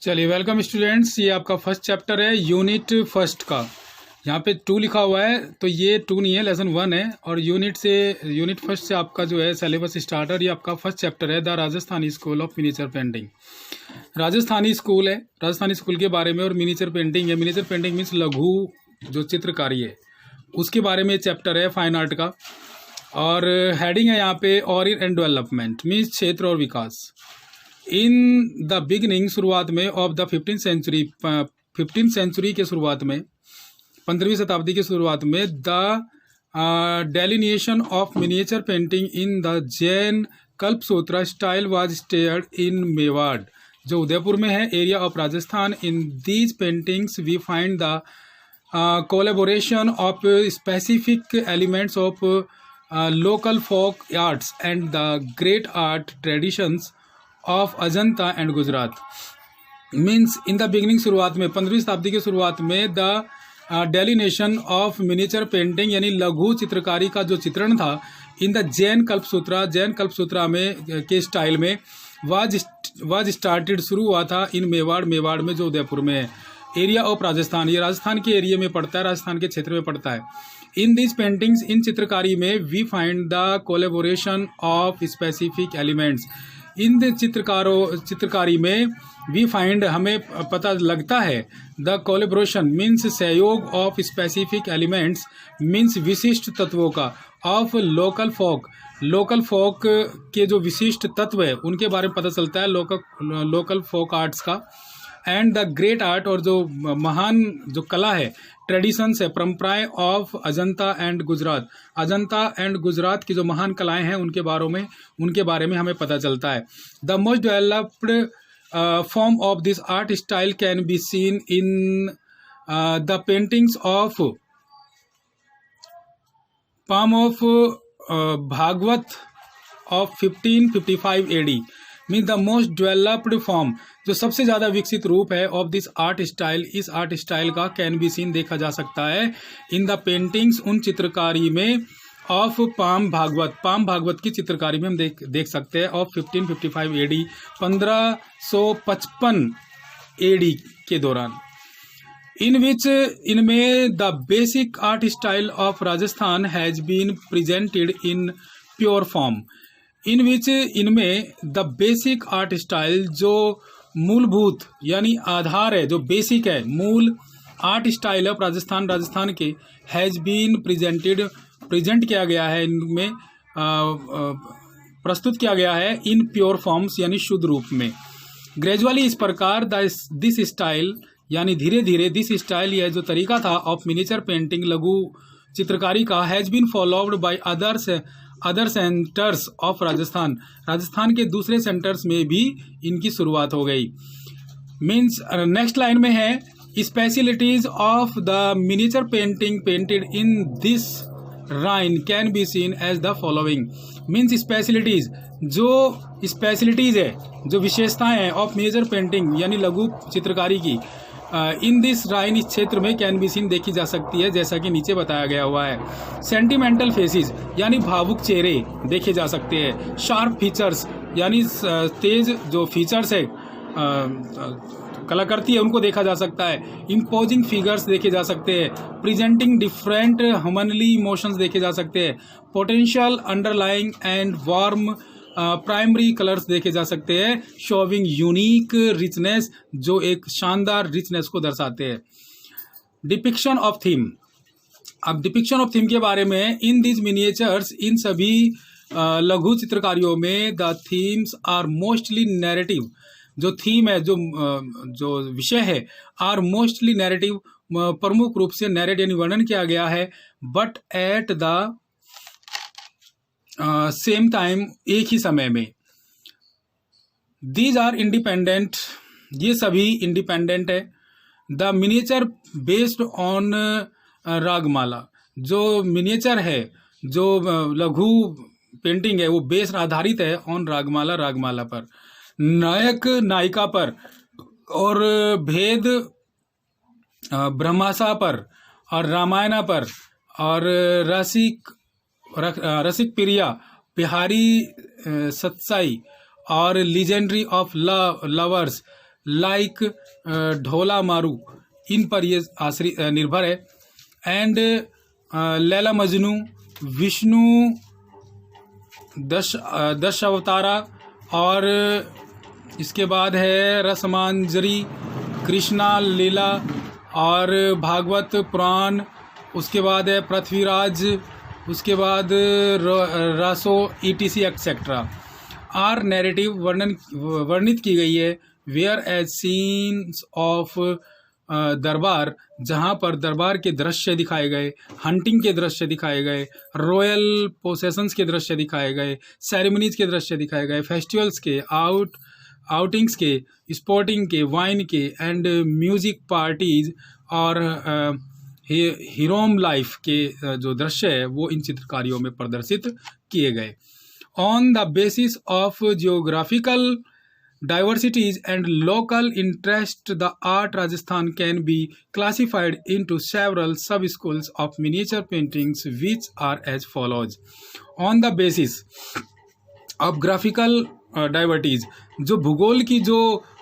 चलिए welcome students. ये आपका फर्स्ट चैप्टर है यूनिट फर्स्ट का। यहाँ पे 2 लिखा हुआ है तो ये 2 नहीं है, लेसन 1 है। और यूनिट फर्स्ट से आपका जो है सिलेबस स्टार्टर, ये आपका फर्स्ट चैप्टर है the Rajasthani school of miniature painting. Rajasthani school है, राजस्थानी स्कूल के बारे में। और मिनिएचर पेंटिंग है, मिनिएचर पेंटिंग मीन्स लघु जो चित्रकारी है उसके बारे में चैप्टर है फाइन आर्ट का। और हेडिंग है यहाँ पे ऑरिजिन एंड डेवलपमेंट मीन्स क्षेत्र और विकास। इन द बिगनिंग, शुरुआत में, ऑफ द 15th सेंचुरी के शुरुआत में, 15वीं शताब्दी की शुरुआत में, the delineation of miniature painting in the Jain Kalpasutra style was started in Mewar, जो उदयपुर में है, area of Rajasthan. In these paintings we find the collaboration of specific elements of local folk arts and the great art traditions of Ajanta and Gujarat. Means in the beginning, शुरुआत में, 15वीं शताब्दी की शुरुआत में, the delineation of miniature painting यानी लघु चित्रकारी का जो चित्रण था, इन द जैन कल्पसूत्रा में के स्टाइल में, वाज स्टार्टेड, शुरू हुआ था, इन मेवाड़ में जो उदयपुर में है, एरिया ऑफ राजस्थान, ये राजस्थान के एरिया में पड़ता है, राजस्थान के क्षेत्र में पड़ता है। इन दिस पेंटिंग्स, इन चित्रकारी में, we find the collaboration of specific elements, इन चित्रकारी में, वी फाइंड, हमें पता लगता है, द कोलेब्रेशन मीन्स सहयोग, ऑफ स्पेसिफिक एलिमेंट्स मीन्स विशिष्ट तत्वों का, ऑफ लोकल फोक के जो विशिष्ट तत्व है उनके बारे में पता चलता है, लोकल फोक आर्ट्स का, एंड द ग्रेट आर्ट, और जो महान जो कला है, ट्रेडिशंस है, परंपराएं, ऑफ अजंता एंड गुजरात की जो महान कलाएं हैं उनके बारे में हमें पता चलता है। The most developed form of this art style can be seen in the paintings of palm of Bhagavata of 1555 AD। Mean the most developed form, जो सबसे ज़्यादा विकसित रूप है, ऑफ दिस आर्ट स्टाइल, इस आर्ट स्टाइल का, कैन बी सीन, देखा जा सकता है, इन द पेंटिंग्स, उन चित्रकारी में, ऑफ पाम भागवत की चित्रकारी में हम देख सकते हैं, ऑफ 1555 AD, 1555 AD के दौरान। इनमें the basic art style of Rajasthan has been presented in pure form. इनमें द बेसिक आर्ट स्टाइल, जो मूलभूत यानी आधार है, जो बेसिक है, मूल आर्ट स्टाइल ऑफ राजस्थान के, हैज बीन प्रेजेंट किया गया है, इनमें प्रस्तुत किया गया है, इन प्योर फॉर्म्स यानी शुद्ध रूप में। ग्रेजुअली, इस प्रकार, दिस स्टाइल यानी धीरे धीरे, दिस स्टाइल, यह जो तरीका था, ऑफ मिनिएचर पेंटिंग, लघु चित्रकारी का, has been followed by other centres of Rajasthan के दूसरे सेंटर्स में भी इनकी शुरुआत हो गई। मीन्स नेक्स्ट लाइन में है, specialities of the miniature painting painted in this reign can be seen as the following. Means specialities है, जो विशेषताएं हैं, ऑफ मिनिएचर पेंटिंग यानी लघु चित्रकारी की, इन दिस राइन, इस क्षेत्र में, कैन बी सीन, देखी जा सकती है, जैसा कि नीचे बताया गया हुआ है। सेंटिमेंटल फेसेस यानी भावुक चेहरे देखे जा सकते हैं। शार्प फीचर्स यानी तेज जो फीचर्स है, कलाकृति है, उनको देखा जा सकता है। इम्पोजिंग फिगर्स देखे जा सकते हैं। प्रेजेंटिंग डिफरेंट ह्यूमनली इमोशंस देखे जा सकते हैं। Potential underlying and warm primary colours देखे जा सकते हैं। शोविंग यूनिक रिचनेस, जो एक शानदार रिचनेस को दर्शाते हैं। डिपिक्शन ऑफ थीम, अब डिपिक्शन ऑफ थीम के बारे में, इन दीज मिनिएचर्स, इन सभी लघु चित्रकारियों में, the themes are mostly narrative, जो थीम है, जो विषय है, आर मोस्टली नैरेटिव, प्रमुख रूप से नैरेट यानी वर्णन किया गया है, but at the same time, एक ही समय में। दीज आर इंडिपेंडेंट, ये सभी इंडिपेंडेंट है। The miniature based on Ragamala, जो मिनिएचर है, जो लघु पेंटिंग है, वो बेस आधारित है ऑन रागमाला पर, नायक नायिका पर, और भेद ब्रह्माशा पर, और रामायणा पर, और रसिक प्रिया, बिहारी सत्साई, और लीजेंडरी ऑफ लवर्स, लाइक ढोला मारू, इन पर ये आश्रित निर्भर है। एंड लैला मजनू, विष्णु दश अवतारा, और इसके बाद है रसमांजरी, कृष्णा लीला, और भागवत पुराण, उसके बाद है पृथ्वीराज, उसके बाद Raso ETC etcetera. Are narrative वर्णित की गई है वेयर एज सीन्स ऑफ दरबार, जहाँ पर दरबार के दृश्य दिखाए गए, हंटिंग के दृश्य दिखाए गए, रॉयल पोसेशंस के दृश्य दिखाए गए, सेरेमनीज के दृश्य दिखाए गए, फेस्टिवल्स के, आउटिंग्स के, स्पोर्टिंग के, वाइन के, एंड म्यूजिक पार्टीज और हीरोम लाइफ के जो दृश्य है वो इन चित्रकारियों में प्रदर्शित किए गए। On the basis of geographical diversities and local interest, the art Rajasthan can be classified into several sub-schools of miniature paintings, which are as follows. On the basis of graphical diversities, जो भूगोल की जो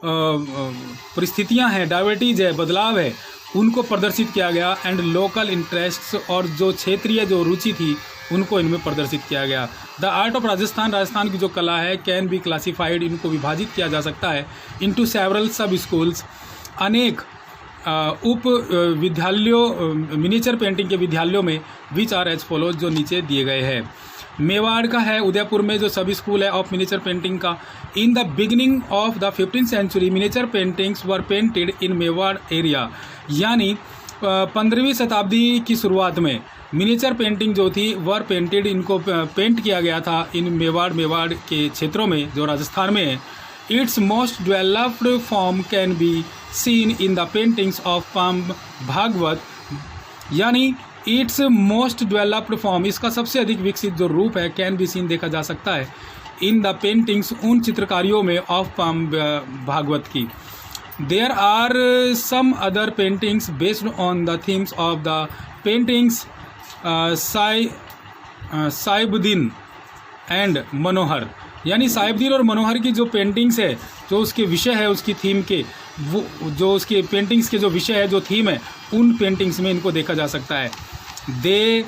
परिस्थितियां हैं, डाइवर्टीज है, बदलाव है, उनको प्रदर्शित किया गया। एंड लोकल इंटरेस्ट्स, और जो क्षेत्रीय जो रुचि थी उनको इनमें प्रदर्शित किया गया। The art of Rajasthan, Rajasthan की जो कला है, कैन बी क्लासिफाइड, इनको विभाजित किया जा सकता है इनटू सेवरल सब स्कूल्स, अनेक उप विद्यालयों, मिनिएचर पेंटिंग के विद्यालयों में, विच आर एज फॉलोज, जो नीचे दिए गए हैं। मेवाड़ का है, उदयपुर में जो सब स्कूल है ऑफ मिनिएचर पेंटिंग का। In the beginning of the 15th century miniature paintings were painted in Mewar area, यानी 15वीं शताब्दी की शुरुआत में मिनिएचर पेंटिंग जो थी वर पेंटेड, इनको पेंट किया गया था इन मेवाड़ के क्षेत्रों में जो राजस्थान में है। Its most developed form can be seen in the paintings of palm Bhagavata, यानी इट्स मोस्ट डेवलप्ड फॉर्म, इसका सबसे अधिक विकसित जो रूप है, कैन बी सीन, देखा जा सकता है, इन द पेंटिंग्स, उन चित्रकारियों में, ऑफ पाम भागवत की। There are some other paintings based on the themes of the paintings Sahibuddin and Manohar, यानी साहिबुद्दीन और मनोहर की जो पेंटिंग्स है, जो उसके विषय है, उसकी थीम के, वो जो उसके पेंटिंग्स के जो विषय है, जो थीम है, उन पेंटिंग्स में इनको देखा जा सकता है। दे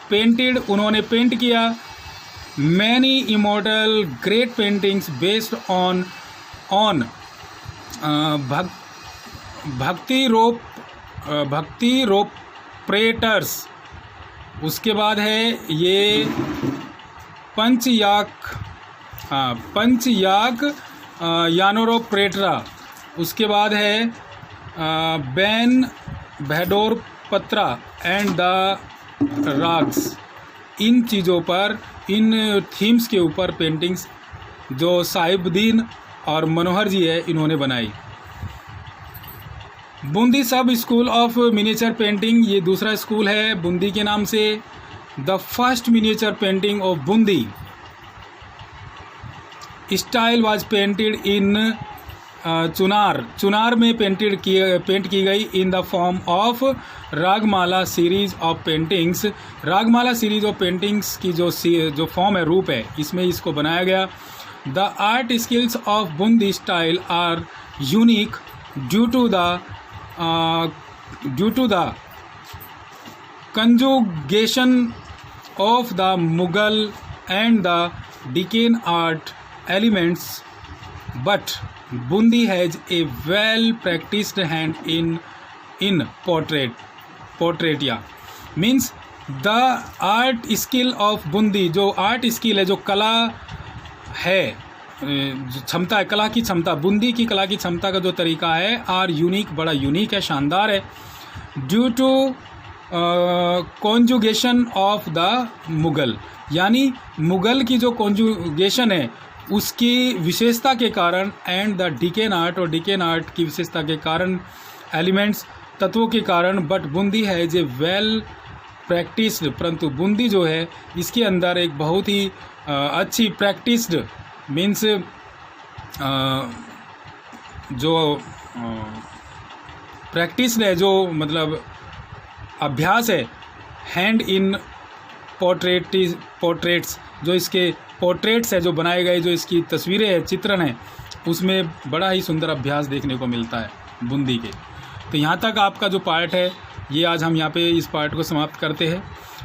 पेंटेड, उन्होंने पेंट किया, many immortal great paintings based on भक्ति रोप्रेटर्स। उसके बाद है ये पंचयाक यानोरोप्रेटरा। उसके बाद है बैन भैडोर पत्रा एंड द राग्स। इन चीज़ों पर, इन थीम्स के ऊपर पेंटिंग्स जो साहिबुद्दीन और मनोहर जी है इन्होंने बनाई। बूंदी सब स्कूल ऑफ मिनिएचर पेंटिंग, ये दूसरा स्कूल है बूंदी के नाम से। The first miniature painting of Bundi style was painted in Chunar में पेंट की गई in the form of Ragamala series of paintings. Ragamala series of paintings की जो फॉर्म है, रूप है, इसमें इसको बनाया गया। The art skills of Bundi style are unique due to the conjugation of the Mughal and the Deccan art elements, but Bundi has a well practiced hand in portrait, means the art skill of Bundi, जो art skill है, जो कला है, जो क्षमता है, कला की क्षमता, बूंदी की कला की क्षमता का जो तरीका है, आर यूनिक, बड़ा यूनिक है, शानदार है। Due to conjugation of the Mughal, यानी मुग़ल की जो कॉन्जुगेशन है उसकी विशेषता के कारण, एंड द डिकेन आर्ट, और डिकेन आर्ट की विशेषता के कारण, एलिमेंट्स, तत्वों के कारण। बट बूंदी है जे वेल प्रैक्टिस्ड, परंतु बूंदी जो है इसके अंदर एक बहुत ही अच्छी प्रैक्टिस्ड, मीन्स जो प्रैक्टिस्ड है, जो मतलब अभ्यास है, हैंड इन पोर्ट्रेट्स, जो इसके पोर्ट्रेट्स है जो बनाए गए, जो इसकी तस्वीरें हैं, चित्रण है, उसमें बड़ा ही सुंदर अभ्यास देखने को मिलता है बूंदी के। तो यहाँ तक आपका जो पार्ट है ये आज हम यहाँ पे इस पार्ट को समाप्त करते हैं।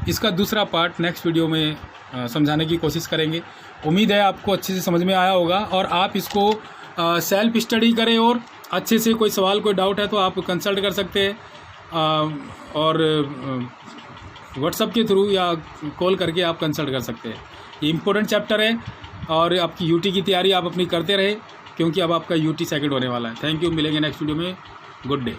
इसका दूसरा पार्ट नेक्स्ट वीडियो में समझाने की कोशिश करेंगे। उम्मीद है आपको अच्छे से समझ में आया होगा और आप इसको सेल्फ स्टडी करें और अच्छे से कोई सवाल कोई डाउट है तो आप कंसल्ट कर सकते हैं और व्हाट्सएप के थ्रू या कॉल करके आप कंसल्ट कर सकते हैं। ये इम्पोर्टेंट चैप्टर है और आपकी यूटी की तैयारी आप अपनी करते रहे क्योंकि अब आपका यूटी सेकंड होने वाला है। थैंक यू, मिलेंगे नेक्स्ट वीडियो में। Good day.